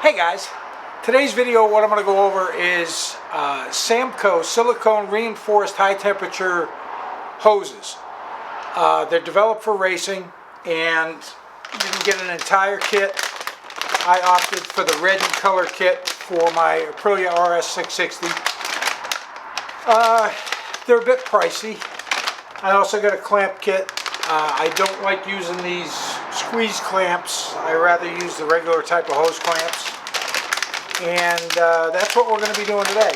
Hey guys, today's video what I'm going to go over is Samco Silicone reinforced high temperature hoses. They're developed for racing and you can get an entire kit. I opted for the red and color kit for my Aprilia RS660. They're a bit pricey. I also got a clamp kit. I don't like using these squeeze clamps. I rather use the regular type of hose clamps. And that's what we're going to be doing today.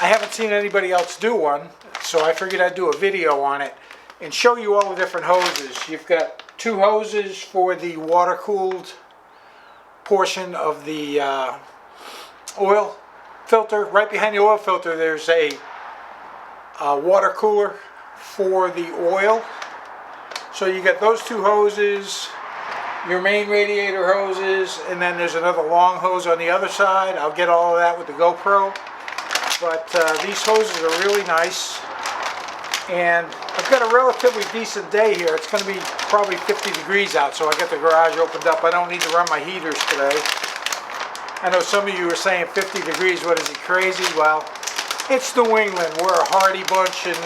I haven't seen anybody else do one, so I figured I'd do a video on it and show you all the different hoses. You've got two hoses for the water-cooled portion of the oil filter. Right behind the oil filter there's a water cooler for the oil. So you got those two hoses, your main radiator hoses, and then there's another long hose on the other side. I'll get all of that with the GoPro. But these hoses are really nice. And I've got a relatively decent day here. It's going to be probably 50 degrees out, so I got the garage opened up. I don't need to run my heaters today. I know some of you are saying 50 degrees, what is it, crazy? Well, it's New England. We're a hardy bunch and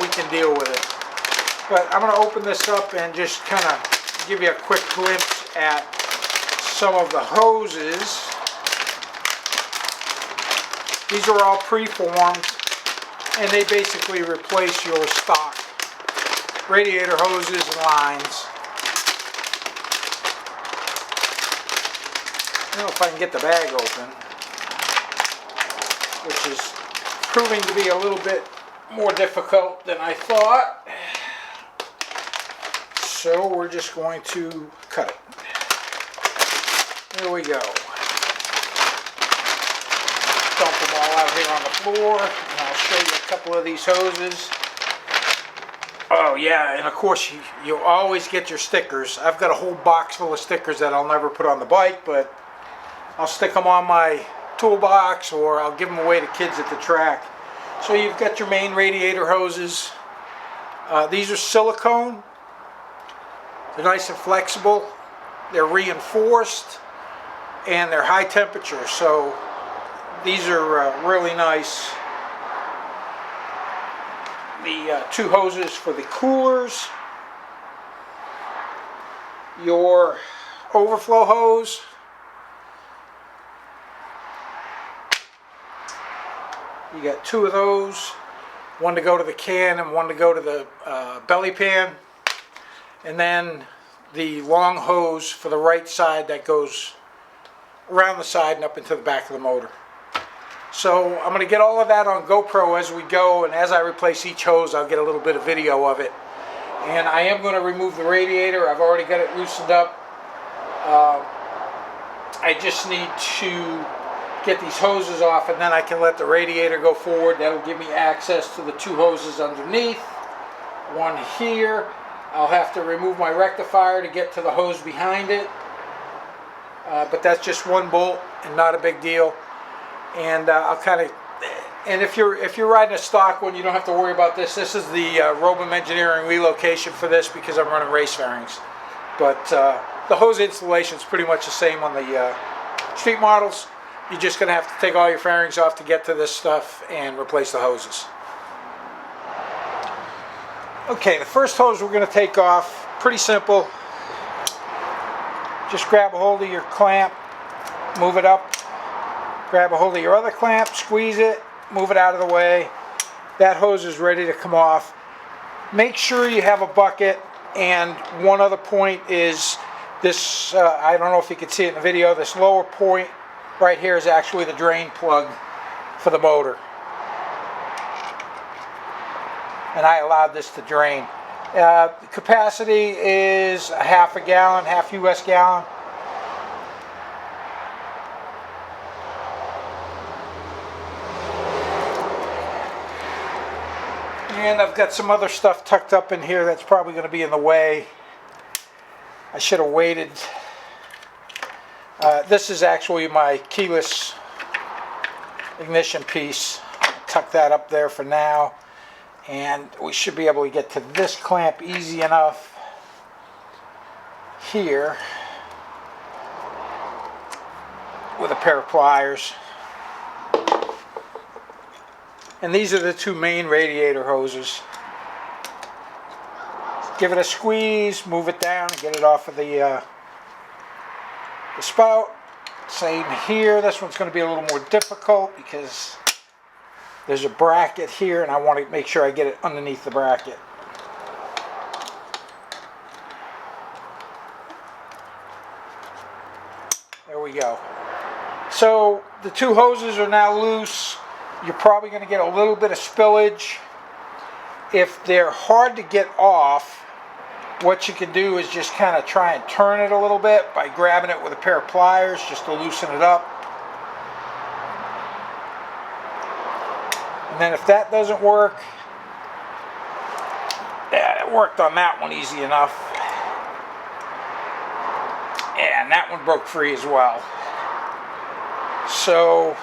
we can deal with it. But I'm going to open this up and just kind of give you a quick glimpse at some of the hoses. These are all preformed and they basically replace your stock radiator hoses and lines. I don't know if I can get the bag open, which is proving to be a little bit more difficult than I thought. So we're just going to cut it. There we go. Dump them all out here on the floor, and I'll show you a couple of these hoses. Oh yeah, and of course you always get your stickers. I've got a whole box full of stickers that I'll never put on the bike, but I'll stick them on my toolbox or I'll give them away to kids at the track. So you've got your main radiator hoses. These are silicone. They're nice and flexible, they're reinforced, and they're high temperature, so these are really nice. The two hoses for the coolers, your overflow hose, you got two of those, one to go to the can and one to go to the belly pan. And then the long hose for the right side that goes around the side and up into the back of the motor. So I'm going to get all of that on GoPro as we go, and as I replace each hose I'll get a little bit of video of it. And I am going to remove the radiator. I've already got it loosened up. I just need to get these hoses off and then I can let the radiator go forward. That'll give me access to the two hoses underneath. One here. I'll have to remove my rectifier to get to the hose behind it, but that's just one bolt and not a big deal. And I'll kind of, and if you're riding a stock one, you don't have to worry about this. This is the Robum Engineering relocation for this because I'm running race fairings. But the hose installation is pretty much the same on the street models. You're just going to have to take all your fairings off to get to this stuff and replace the hoses. Okay, the first hose we're going to take off, pretty simple. Just grab a hold of your clamp, move it up, grab a hold of your other clamp, squeeze it, move it out of the way. That hose is ready to come off. Make sure you have a bucket, and one other point is this, I don't know if you can see it in the video, this lower point right here is actually the drain plug for the motor. And I allowed this to drain. The capacity is a half a gallon, half US gallon. And I've got some other stuff tucked up in here that's probably going to be in the way. I should have waited. This is actually my keyless ignition piece. Tuck that up there for now. And we should be able to get to this clamp easy enough here. with a pair of pliers. And these are the two main radiator hoses. Give it a squeeze, move it down, and get it off of the spout. Same here. This one's going to be a little more difficult because there's a bracket here, and I want to make sure I get it underneath the bracket. There we go. So the two hoses are now loose. You're probably going to get a little bit of spillage. If they're hard to get off, what you can do is just kind of try and turn it a little bit by grabbing it with a pair of pliers just to loosen it up. And then if that doesn't work, yeah, it worked on that one easy enough. And that one broke free as well. So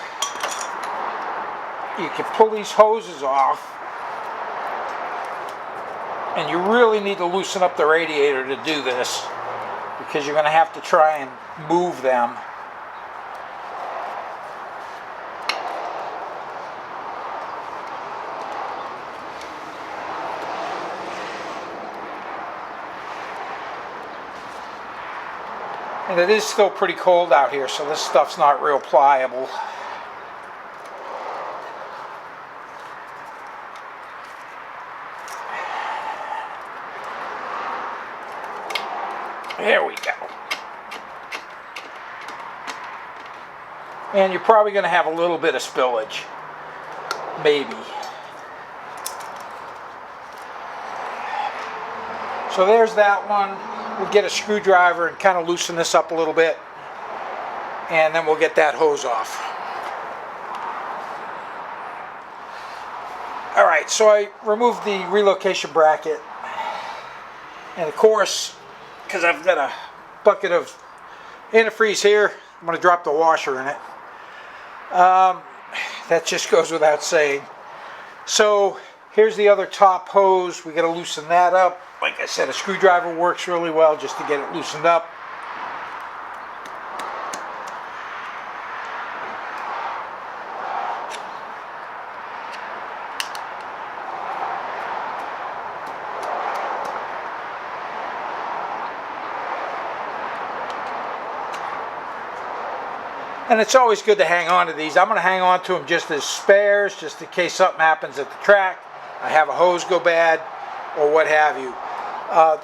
you can pull these hoses off, and you really need to loosen up the radiator to do this because you're going to have to try and move them. And it is still pretty cold out here, so this stuff's not real pliable. There we go. And you're probably going to have a little bit of spillage. Maybe. So there's that one. We'll get a screwdriver and kind of loosen this up a little bit. And then we'll get that hose off. Alright, so I removed the relocation bracket. And of course, because I've got a bucket of antifreeze here, I'm going to drop the washer in it. That just goes without saying. So here's the other top hose. We got to loosen that up. Like I said, a screwdriver works really well just to get it loosened up. And it's always good to hang on to these. I'm going to hang on to them just as spares, just in case something happens at the track. I have a hose go bad or what have you.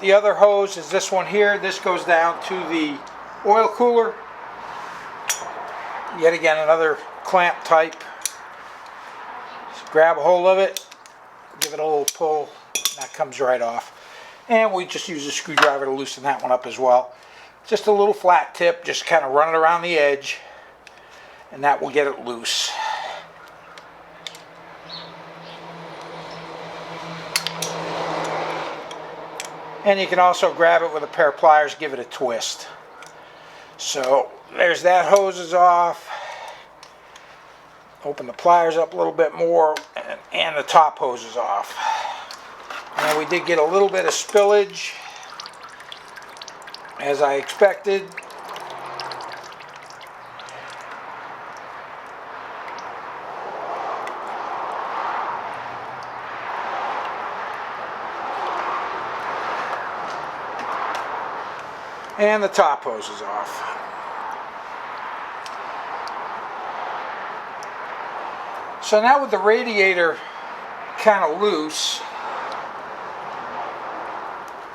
The other hose is this one here. This goes down to the oil cooler. Yet again, another clamp type. Just grab a hold of it, give it a little pull, and that comes right off. And we just use a screwdriver to loosen that one up as well. Just a little flat tip, just kind of run it around the edge, and that will get it loose. And you can also grab it with a pair of pliers, give it a twist. So there's that hose is off. Open the pliers up a little bit more, and the top hose is off. Now we did get a little bit of spillage, as I expected. And the top hose is off. So now with the radiator kind of loose,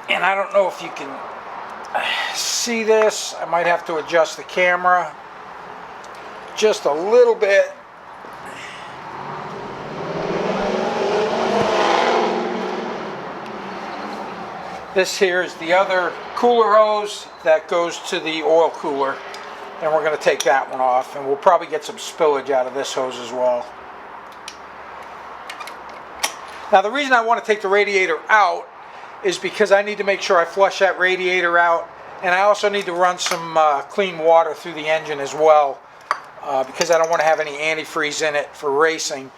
and I don't know if you can see this, I might have to adjust the camera just a little bit. This here is the other cooler hose that goes to the oil cooler, and we're going to take that one off, and we'll probably get some spillage out of this hose as well. Now the reason I want to take the radiator out is because I need to make sure I flush that radiator out, and I also need to run some clean water through the engine as well, because I don't want to have any antifreeze in it for racing.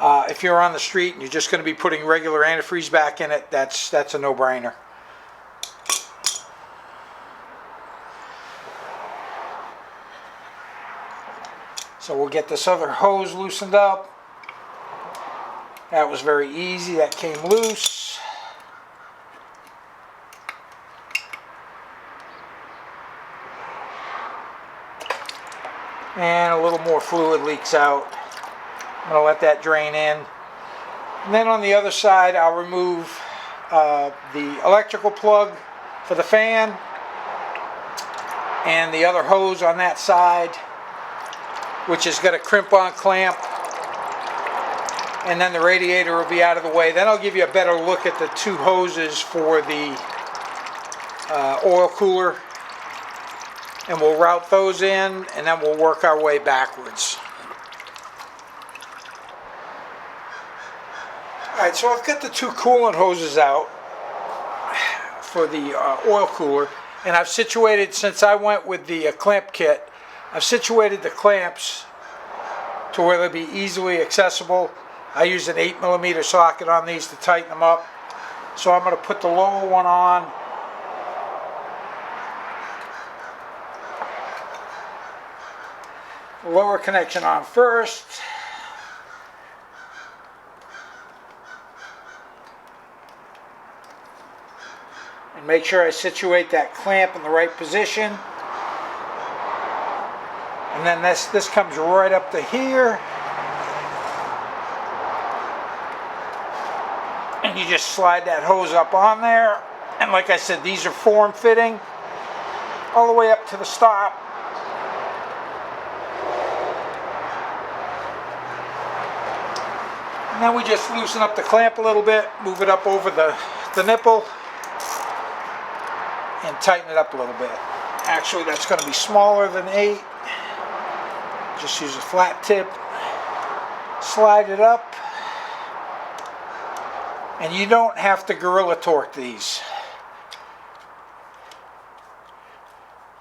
If you're on the street and you're just going to be putting regular antifreeze back in it, that's a no-brainer. So we'll get this other hose loosened up. That was very easy, that came loose. And a little more fluid leaks out. I'm going to let that drain in. And then on the other side, I'll remove the electrical plug for the fan and the other hose on that side, which is going to crimp on clamp. And then the radiator will be out of the way. Then I'll give you a better look at the two hoses for the oil cooler. And we'll route those in, and then we'll work our way backwards. Alright, so I've got the two coolant hoses out for the oil cooler, and I've situated, since I went with the clamp kit, I've situated the clamps to where they'll be easily accessible. I use an 8mm socket on these to tighten them up. So I'm going to put the lower one on. Lower connection on first. And make sure I situate that clamp in the right position. And then this comes right up to here. And you just slide that hose up on there. And like I said, these are form fitting all the way up to the stop. And then we just loosen up the clamp a little bit, move it up over the nipple, and tighten it up a little bit. Actually, that's going to be smaller than 8. Just use a flat tip, slide it up, and you don't have to gorilla torque these.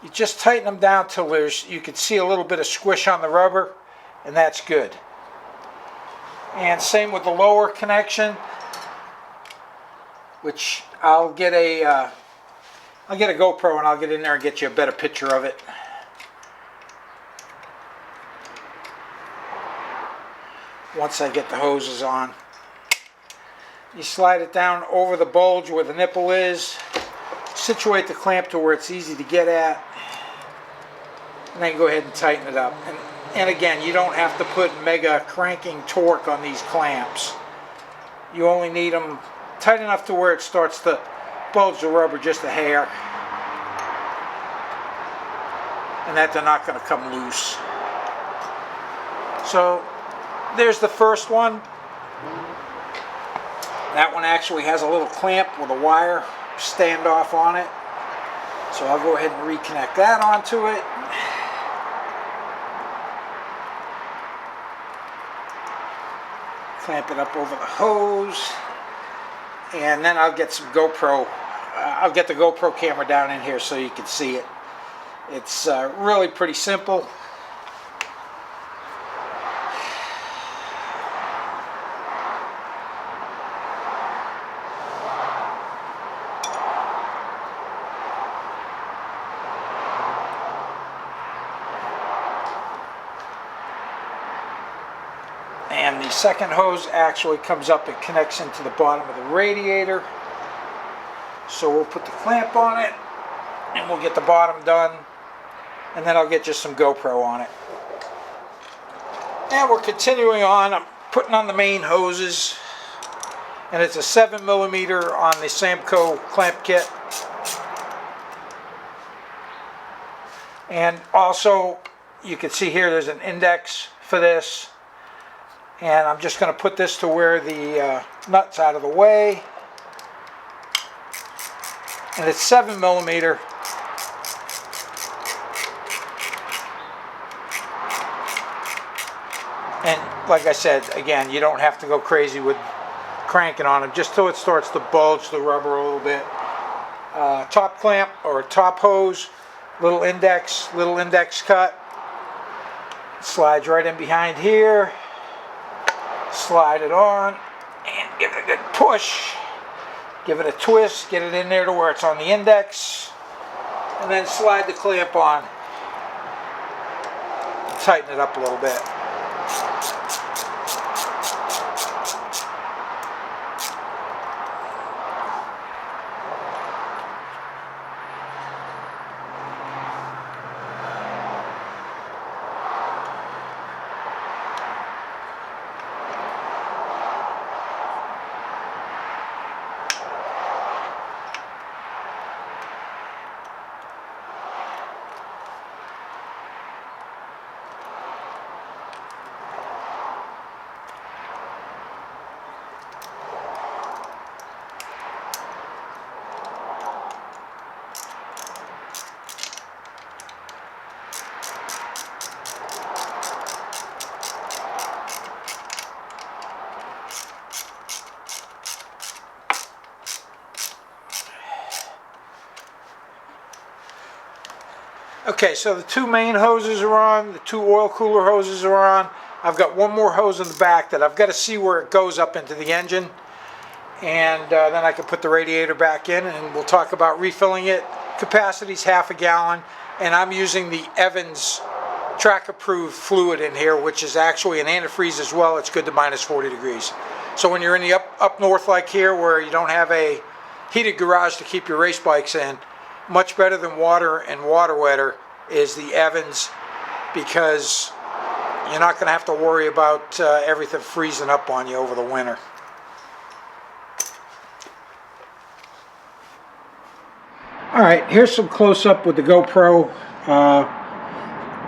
You just tighten them down till you can see a little bit of squish on the rubber, and that's good. And same with the lower connection, which I'll get a GoPro and I'll get in there and get you a better picture of it. Once I get the hoses on. You slide it down over the bulge where the nipple is, situate the clamp to where it's easy to get at, and then go ahead and tighten it up. And again, you don't have to put mega cranking torque on these clamps. You only need them tight enough to where it starts to bulge the rubber just a hair, and that they're not going to come loose. So there's the first one. That one actually has a little clamp with a wire standoff on it. So I'll go ahead and reconnect that onto it. Clamp it up over the hose, and then I'll get some GoPro. I'll get the GoPro camera down in here so you can see it. It's really pretty simple. And the second hose actually comes up and connects into the bottom of the radiator. So we'll put the clamp on it, and we'll get the bottom done, and then I'll get you some GoPro on it. And we're continuing on. I'm putting on the main hoses, and it's a 7mm on the Samco clamp kit. And also, you can see here there's an index for this. And I'm just going to put this to where the nut's out of the way. And it's 7mm. And like I said, again, you don't have to go crazy with cranking on them, just till it starts to bulge the rubber a little bit. Top clamp or top hose, little index cut. Slides right in behind here. Slide it on and give it a good push. Give it a twist, get it in there to where it's on the index, and then slide the clamp on. tighten it up a little bit. Okay, so the two main hoses are on, the two oil cooler hoses are on. I've got one more hose in the back that I've got to see where it goes up into the engine. And then I can put the radiator back in, and we'll talk about refilling it. Capacity's half a gallon, and I'm using the Evans track approved fluid in here, which is actually an antifreeze as well. It's good to minus 40 degrees. So when you're in the up north like here, where you don't have a heated garage to keep your race bikes in, much better than water and water wetter is the Evans, because you're not going to have to worry about everything freezing up on you over the winter. Alright, here's some close-up with the GoPro.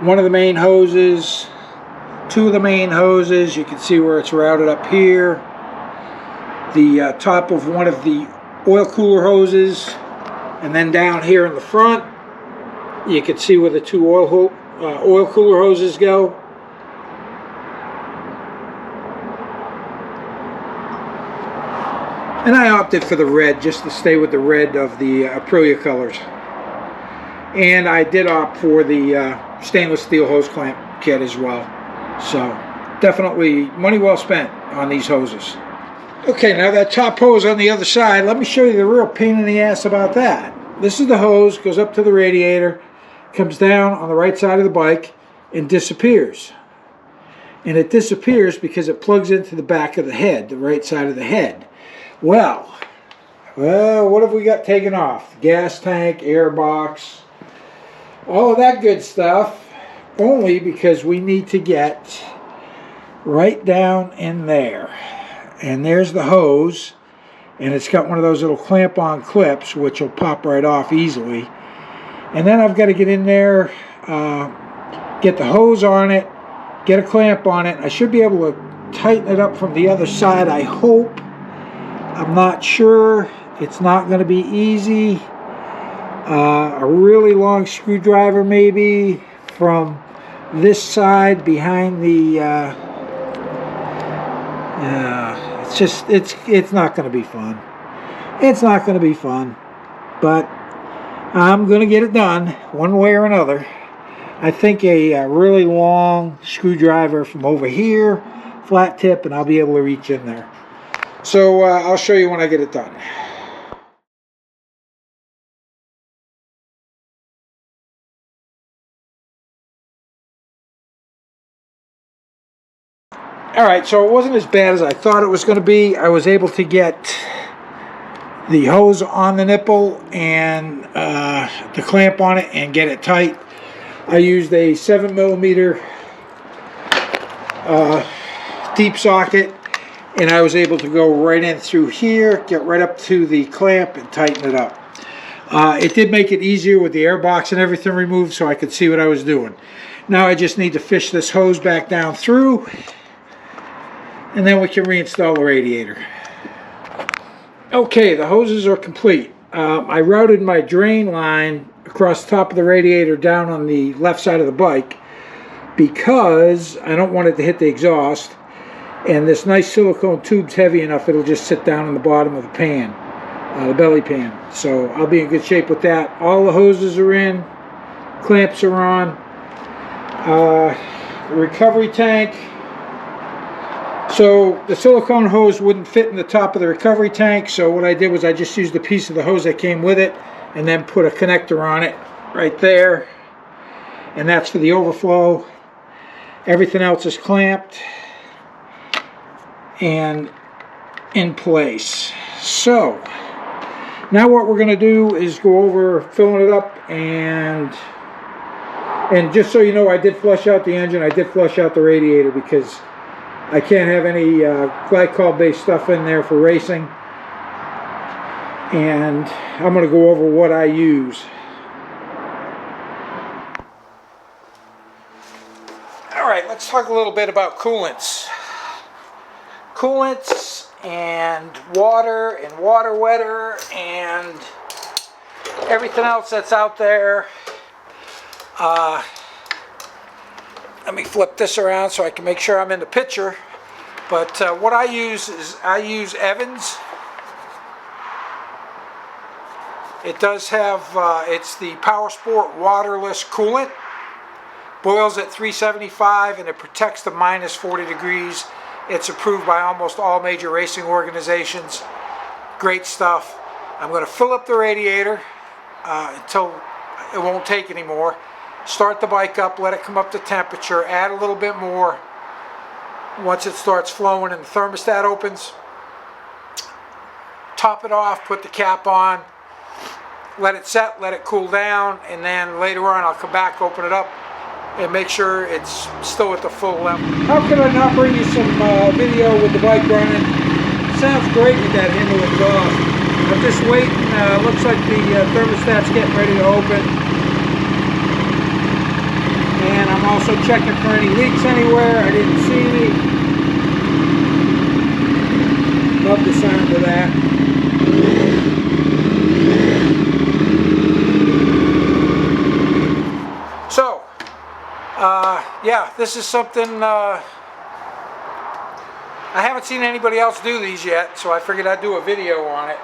One of the main hoses, two of the main hoses, you can see where it's routed up here. The top of one of the oil cooler hoses, and then down here in the front you can see where the two oil cooler hoses go. And I opted for the red just to stay with the red of the Aprilia colors. And I did opt for the stainless steel hose clamp kit as well. So definitely money well spent on these hoses. Okay, now that top hose on the other side, let me show you the real pain in the ass about that. This is the hose, goes up to the radiator, comes down on the right side of the bike and disappears. And it disappears because it plugs into the back of the head, the right side of the head. Well, what have we got taken off? Gas tank, air box, all of that good stuff, only because we need to get right down in there. And there's the hose, and it's got one of those little clamp-on clips which will pop right off easily. And then I've got to get in there, get the hose on it, get a clamp on it. I should be able to tighten it up from the other side, I hope. I'm not sure. It's not going to be easy. A really long screwdriver maybe from this side behind the it's not going to be fun. It's not going to be fun, but I'm going to get it done one way or another. I think a really long screwdriver from over here, flat tip, and I'll be able to reach in there. So I'll show you when I get it done. Alright, so it wasn't as bad as I thought it was going to be. I was able to get the hose on the nipple and the clamp on it and get it tight. I used a 7mm deep socket, and I was able to go right in through here, get right up to the clamp and tighten it up. It did make it easier with the air box and everything removed, so I could see what I was doing. Now I just need to fish this hose back down through, and then we can reinstall the radiator. Okay, the hoses are complete. I routed my drain line across the top of the radiator down on the left side of the bike because I don't want it to hit the exhaust, and this nice silicone tube's heavy enough it'll just sit down in the bottom of the pan, the belly pan. So I'll be in good shape with that. All the hoses are in, clamps are on. The recovery tank, so the silicone hose wouldn't fit in the top of the recovery tank, so what I did was I just used a piece of the hose that came with it and then put a connector on it right there, and that's for the overflow. Everything else is clamped and in place. So now what we're going to do is go over filling it up, and just so you know, I did flush out the engine, I did flush out the radiator, because I can't have any glycol based stuff in there for racing. And I'm going to go over what I use. Alright, let's talk a little bit about coolants. Coolants and water wetter and everything else that's out there. Let me flip this around so I can make sure I'm in the picture. But what I use is Evans. It does have, it's the Power Sport waterless coolant. Boils at 375 and it protects the minus 40 degrees. It's approved by almost all major racing organizations. Great stuff. I'm going to fill up the radiator until it won't take anymore. Start the bike up, let it come up to temperature, add a little bit more. Once it starts flowing and the thermostat opens, top it off, put the cap on, let it set, let it cool down, and then later on I'll come back, open it up, and make sure it's still at the full level. How could I not bring you some video with the bike running? Sounds great with that Hindle exhaust. I'm just waiting, looks like the thermostat's getting ready to open. And I'm also checking for any leaks anywhere. I didn't see any. Love the sound of that. So, yeah, this is something, I haven't seen anybody else do these yet, so I figured I'd do a video on it.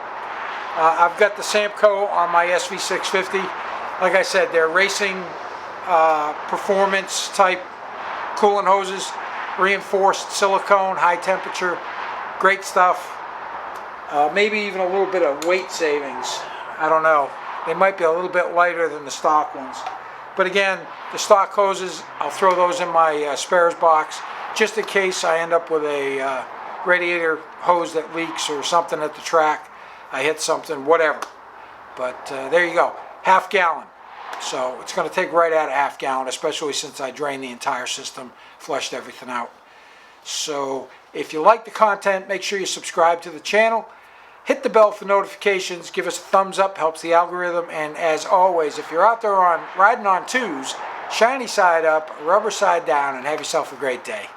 I've got the Samco on my SV650. Like I said, they're racing performance type coolant hoses, reinforced silicone, high temperature, great stuff. Maybe even a little bit of weight savings. I don't know. They might be a little bit lighter than the stock ones. But again, the stock hoses, I'll throw those in my spares box just in case I end up with a radiator hose that leaks or something at the track. I hit something, whatever. But there you go, half gallon. So it's going to take right at a half gallon, especially since I drained the entire system, flushed everything out. So if you like the content, make sure you subscribe to the channel. Hit the bell for notifications. Give us a thumbs up, helps the algorithm. And as always, if you're out there riding on twos, shiny side up, rubber side down, and have yourself a great day.